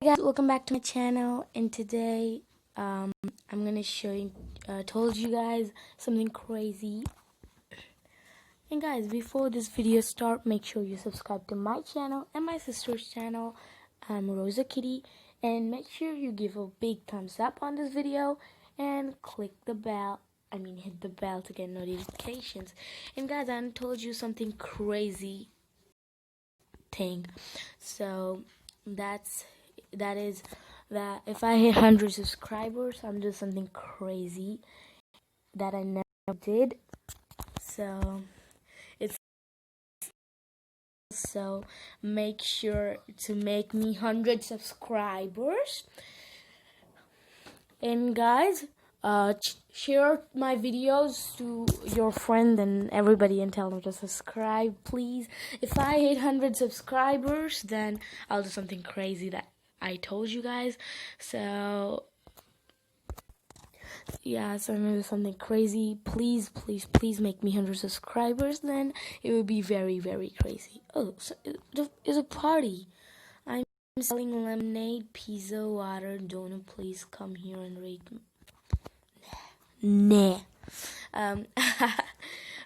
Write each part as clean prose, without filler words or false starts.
Guys, welcome back to my channel, and today I'm gonna show you told you guys something crazy. And guys, before this video start, make sure you subscribe to my channel and my sister's channel, Rosa Kitty, and make sure you give a big thumbs up on this video and click the bell. Hit the bell to get notifications. And guys, I told you something crazy thing. So that is that if I hit 100 subscribers, I'm doing something crazy that I never did. So make sure to make me 100 subscribers. And guys, share my videos to your friend and everybody and tell them to subscribe, please. If I hit 100 subscribers, then I'll do something crazy that I told you guys. So yeah, so I'm gonna do something crazy. Please make me 100 subscribers. Then it would be very, very crazy. Oh, so it's a party. I'm selling lemonade, pizza, water, donut. Please come here and rate me. Nah.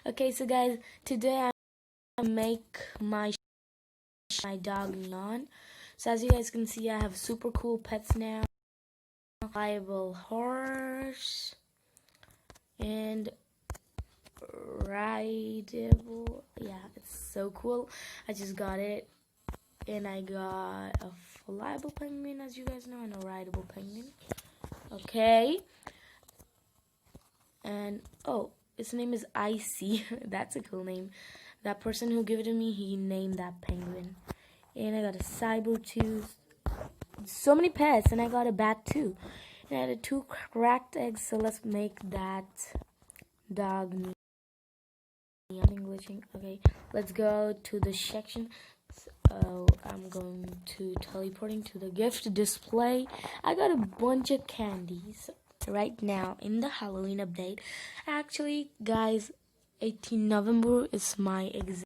Okay, so guys, today I'm gonna make my dog Neon. So as you guys can see, I have super cool pets now. Reliable horse and rideable. Yeah, it's so cool. I just got it, and I got a flyable penguin, as you guys know, and a rideable penguin. Okay. And oh, its name is Icy. That's a cool name. That person who gave it to me, he named that penguin. And I got a cyber tooth. So many pets, and I got a bat too. And I had 2 cracked eggs, so let's make that dog Neon. Glitching. Okay, let's go to the section. So I'm going to teleporting to the gift display. I got a bunch of candies right now in the Halloween update. Actually, guys, 18 November is my exam,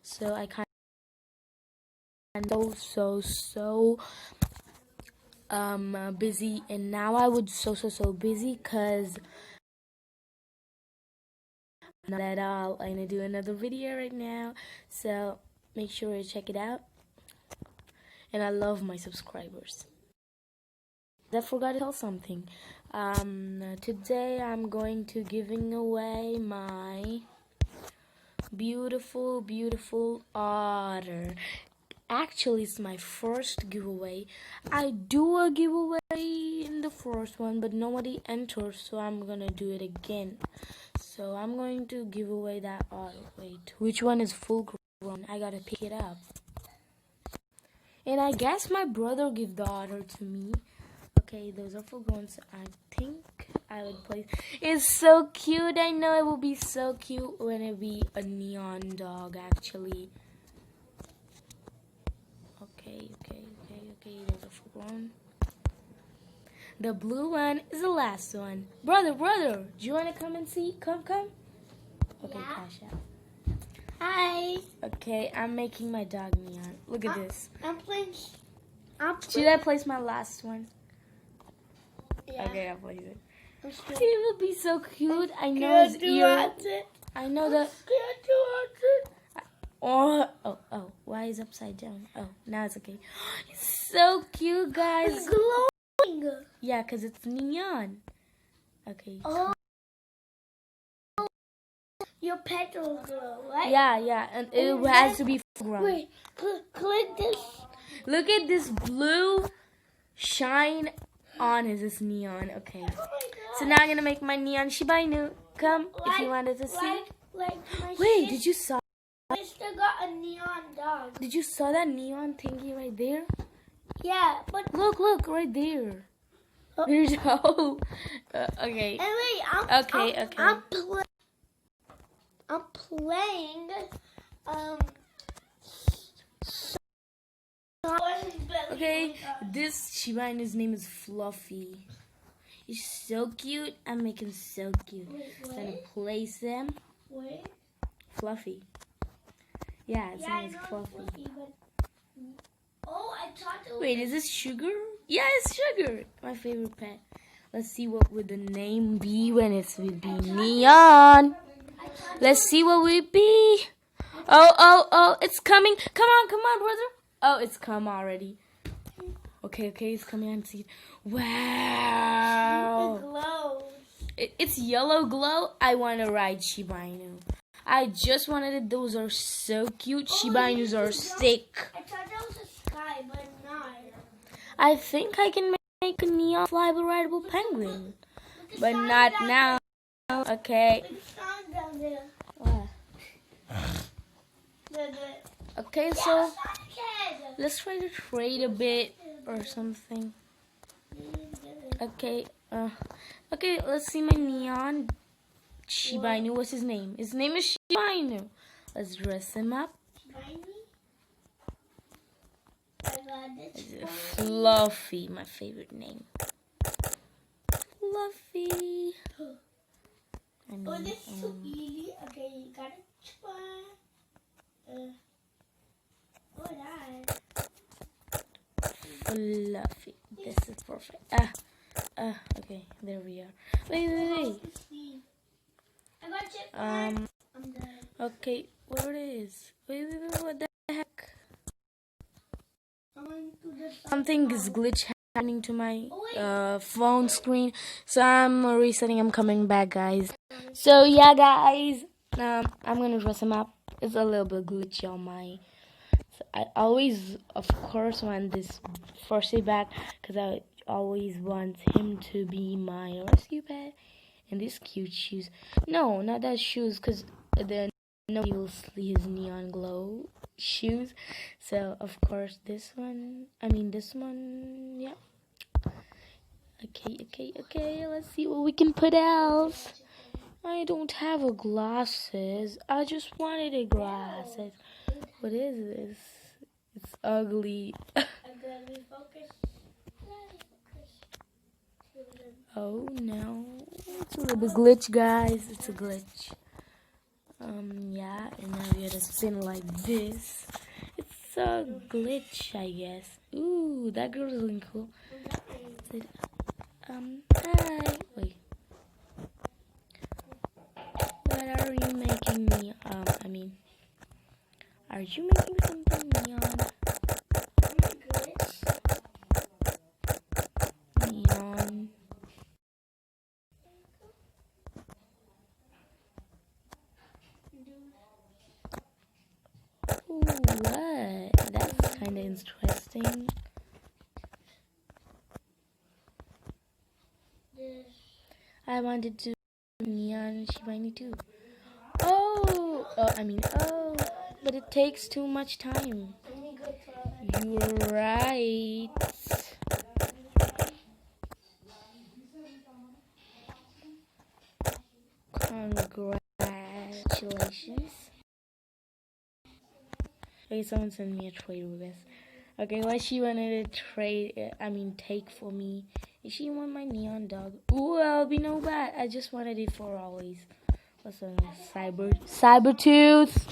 so I kind of so busy, and now I would so busy because not at all. I'm gonna do another video right now, so make sure to check it out. And I love my subscribers. I forgot to tell something. Today I'm going to giving away my beautiful otter. Actually, it's my first giveaway. I do a giveaway in the first one, but nobody enters, so I'm gonna do it again. So I'm going to give away that otter. Wait, which one is full grown? I gotta pick it up. And I guess my brother gave the otter to me. Okay, those are full grown, so I think I would place. It's so cute. I know it will be so cute when it be a neon dog, actually. Okay, those are full grown. The blue one is the last one. Brother, do you want to come and see? Come. Okay, yeah. Cash out. Hi. Okay, I'm making my dog Neon. Look at this. Should I place my last one? Yeah. Okay, I'll place it. It will be so cute. I know his ear. I know that. Oh, why is it upside down? Oh, now it's okay. It's so cute, guys. It's glowing. Yeah, because it's neon. Okay. Oh. Your pet will glow, right? Yeah, and it has to be full grown. Wait, click this. Look at this blue shine on his neon. Okay. So now I'm going to make my neon Shiba Inu. Come, if you wanted to see. Wait, did you saw? My sister got a neon dog. Did you saw that neon thingy right there? Yeah, but look right there. Oh. There's okay. And wait, I'm playing. Okay, this Shiba Inu's name is Fluffy. He's so cute. I'm making so cute. I'm gonna place him. Wait. Fluffy. Yeah, his name is Fluffy. Oh, I thought it was. Wait, is this Sugar? Yeah, it's Sugar. My favorite pet. Let's see what would the name be when it would be Neon. Let's see what would it be. Oh, it's coming. Come on, brother. Oh, it's come already. Okay, it's coming on. See. Wow. It glows. It's yellow glow. I want to ride Shiba Inu. I just wanted it. Those are so cute. Shiba Inus are sick. I thought that was a sky, but not. I think I can make a neon flyable rideable penguin. But not now. Okay. Okay, so let's try to trade a bit or something. Okay, let's see my neon Shiba Inu. What's his name? His name is Shiba Inu. Let's dress him up. Fluffy, my favorite name. Fluffy. Oh, this is too easy. Okay, you got it. Fluffy. This is perfect. Okay, there we are. Wait. I got you. Okay, where it is? Wait, what the heck? Something is glitch happening to my phone screen, so I'm resetting. I'm coming back, guys. So yeah, guys, I'm gonna dress him up. It's a little bit glitchy on my. So I always, of course, want this Forsey back because I always want him to be my rescue pet. And these cute shoes. No, not that shoes, because then nobody will see his neon glow shoes. So of course this one. Yeah. Okay. Let's see what we can put else. I don't have a glasses. I just wanted a glasses. What is this? It's ugly. Oh no. It's a little bit glitch, guys. It's a glitch. Yeah, and now we gotta spin like this. It's a glitch, I guess. Ooh, that girl is looking cool. Hi. Wait. What are you making me? Are you making something neon? Neon. Ooh, what? That's kind of interesting. I wanted to neon Shiba Inu too. Oh, but it takes too much time. You're right. Congratulations. Okay, someone sent me a trade request. Okay, what she wanted to take for me. She want my neon dog. Ooh, I'll be no bad. I just wanted it for always. What's her name? Cybertooth.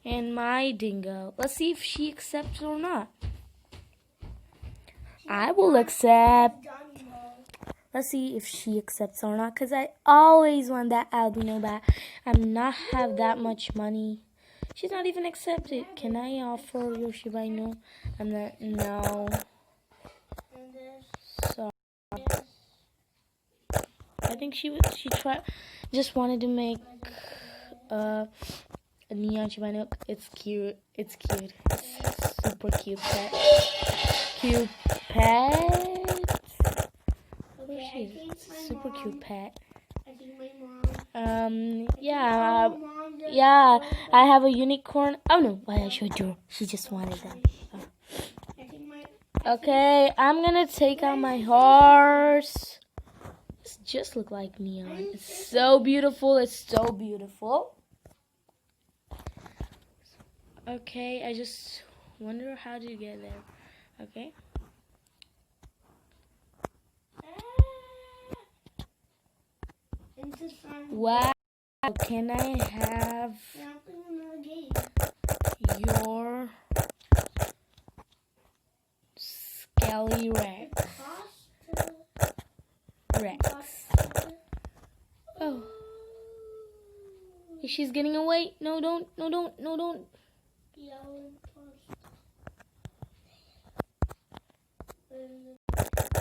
And my dingo. Let's see if she accepts or not. I will accept. Let's see if she accepts or not. Because I always want that albino bat. I'm not have that much money. She's not even accepted. Can I offer your Shiba Inu? I'm not. No. Sorry. I think she just wanted to make a neon Shiba Inu. It's cute. It's super cute pet. Cute pet. Super cute pet. Yeah, I have a unicorn. Oh no, why I showed you. She just wanted them. Okay, I'm gonna take out my horse. It just look like neon. It's so beautiful. Okay, I just wonder how to get there. Okay. Wow, can I have your Skelly Rex. Rex. Oh. She's getting away. No, don't. No, don't. No, don't.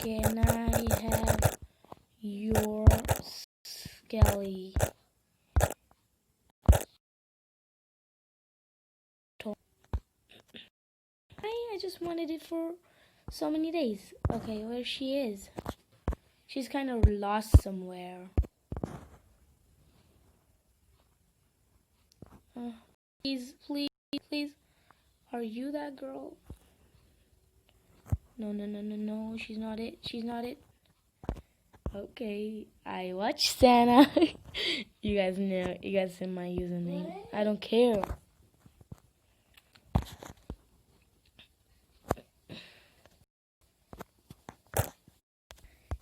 Can I have your Skelly? I just wanted it for so many days. Okay, where she is? She's kind of lost somewhere. Please, please, please. Are you that girl? No, no, no, no, no. She's not it. She's not it. Okay, I watch Santa. You guys know. You guys see my username. I don't care.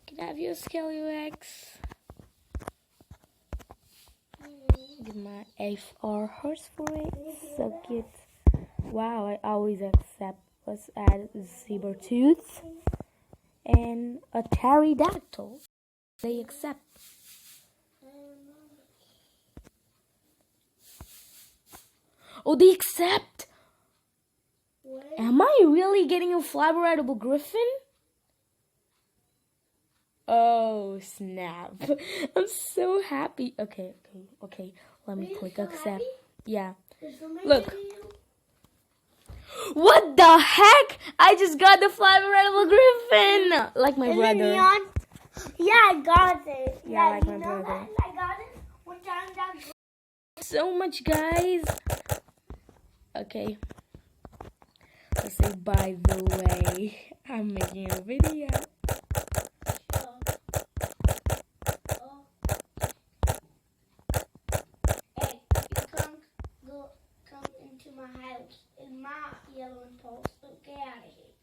Can I have your Skelly Rex? Give my FR horse for it. So cute. Wow, I always accept. Let's add a saber tooth and a pterodactyl. They accept. Oh, they accept. Am I really getting a flabberable griffin? Oh, snap. I'm so happy. Okay. Let me click accept. Yeah. Look. What the heck? I just got the flabberable griffin. Like my brother. Yeah, I got it. Yeah, like my brother. I got it. One time that. So much, guys. Okay. Let's say, by the way, I'm making a video. Hey, you come into my house in my yellow impulse. Don't get out of here.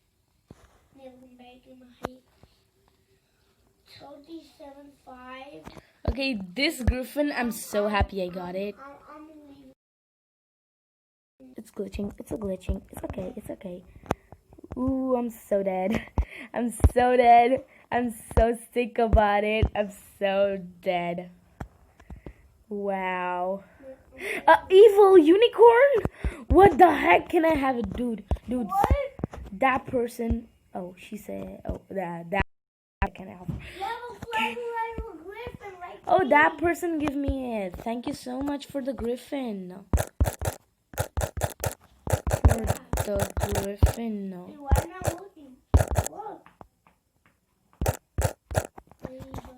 Never come back in my house. 27.5. Okay, this griffin, I'm so happy I got it. It's glitching. It's glitching. It's okay. It's okay. Ooh, I'm so dead. I'm so dead. I'm so sick about it. I'm so dead. Wow. Evil unicorn? What the heck can I have it, dude? Dude, What? that person. Oh, she said. Oh, that can I have? Oh, that person give me it. Thank you so much for the griffin. For the griffin.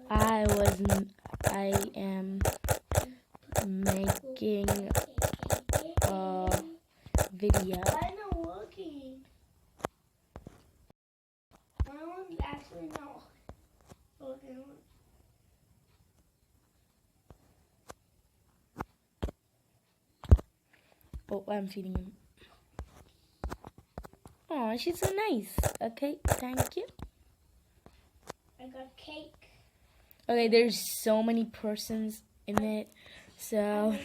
I am making a video. Why not working? My one's actually not working. Oh, I'm feeding him. Oh, she's so nice. Okay, thank you. I got cake. Okay, there's so many persons in it, so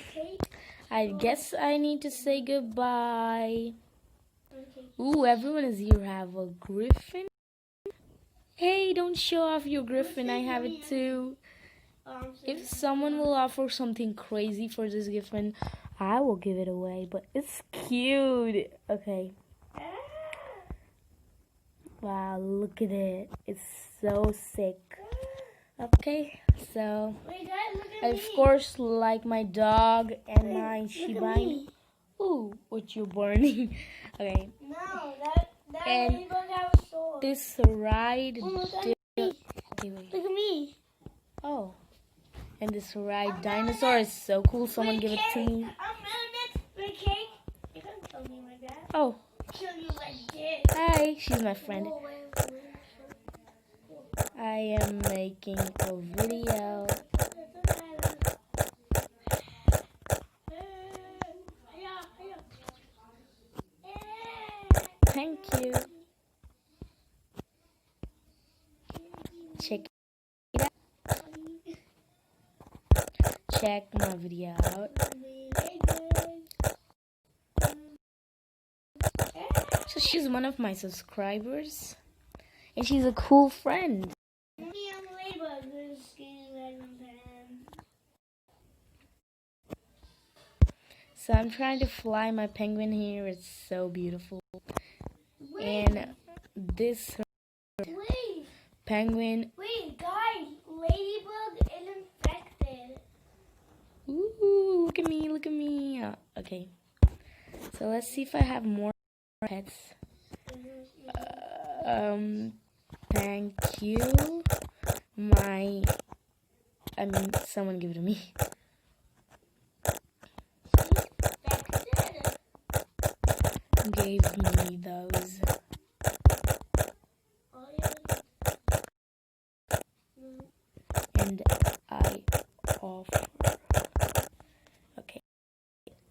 I guess I need to say goodbye. Ooh, everyone is here. Have a griffin. Hey, don't show off your griffin. I have it too. If someone will offer something crazy for this griffin, I will give it away. But it's cute. Okay. Wow, look at it. It's so sick. Okay, so I of course like my dog and my Shiba. Ooh, what you burning? Okay. No, that And ladybug have a sword. this ride. Look at me. Oh, and this ride dinosaur is so cool. Someone give it to me. I'm cake. You can't kill me like that. Oh, Kill you like this. hi. She's my friend. I am making a video. Thank you. Check it out. Check my video out. So she's one of my subscribers. and she's a cool friend. Me on the ladybug who's skating right on the end. So I'm trying to fly my penguin here. It's so beautiful. And this Wait, penguin. guys, ladybug is infected. Ooh, look at me, look at me. Okay. So let's see if I have more pets. Thank you. Someone give it to me. Gave me those. And I offer. Okay.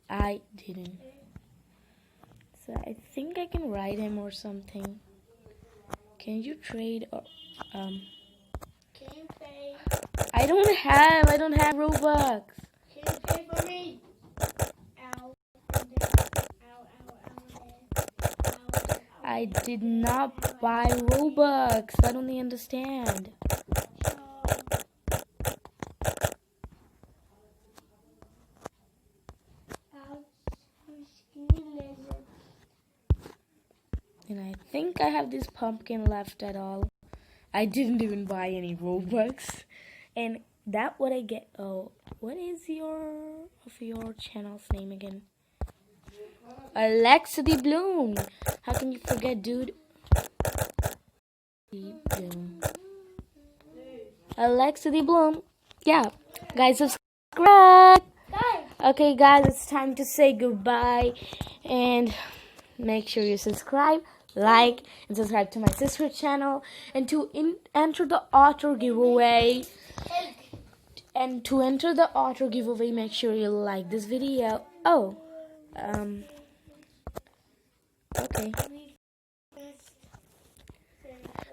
I didn't. So I think I can ride him or something. Can you trade or Can you pay? I don't have Robux. Can you pay for me? Ow. I did not buy Robux. I don't understand. And I think I have this pumpkin left at all. I didn't even buy any Robux. And that what I get. Oh, what is your channel's name again? Alexa the Bloom. How can you forget, dude? The Bloom. Alexa the Bloom. Yeah, guys, subscribe. Okay, guys, it's time to say goodbye, and make sure you subscribe, like, and subscribe to my sister's channel, and to enter the auto giveaway. And to enter the auto giveaway, make sure you like this video. Oh, okay.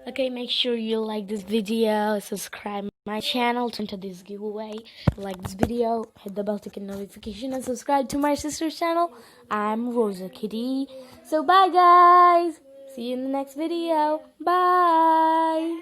Okay, make sure you like this video, subscribe my channel to enter this giveaway, like this video, hit the bell to get notification, and subscribe to my sister's channel. I'm Rosa Kitty. So bye guys. See you in the next video. Bye.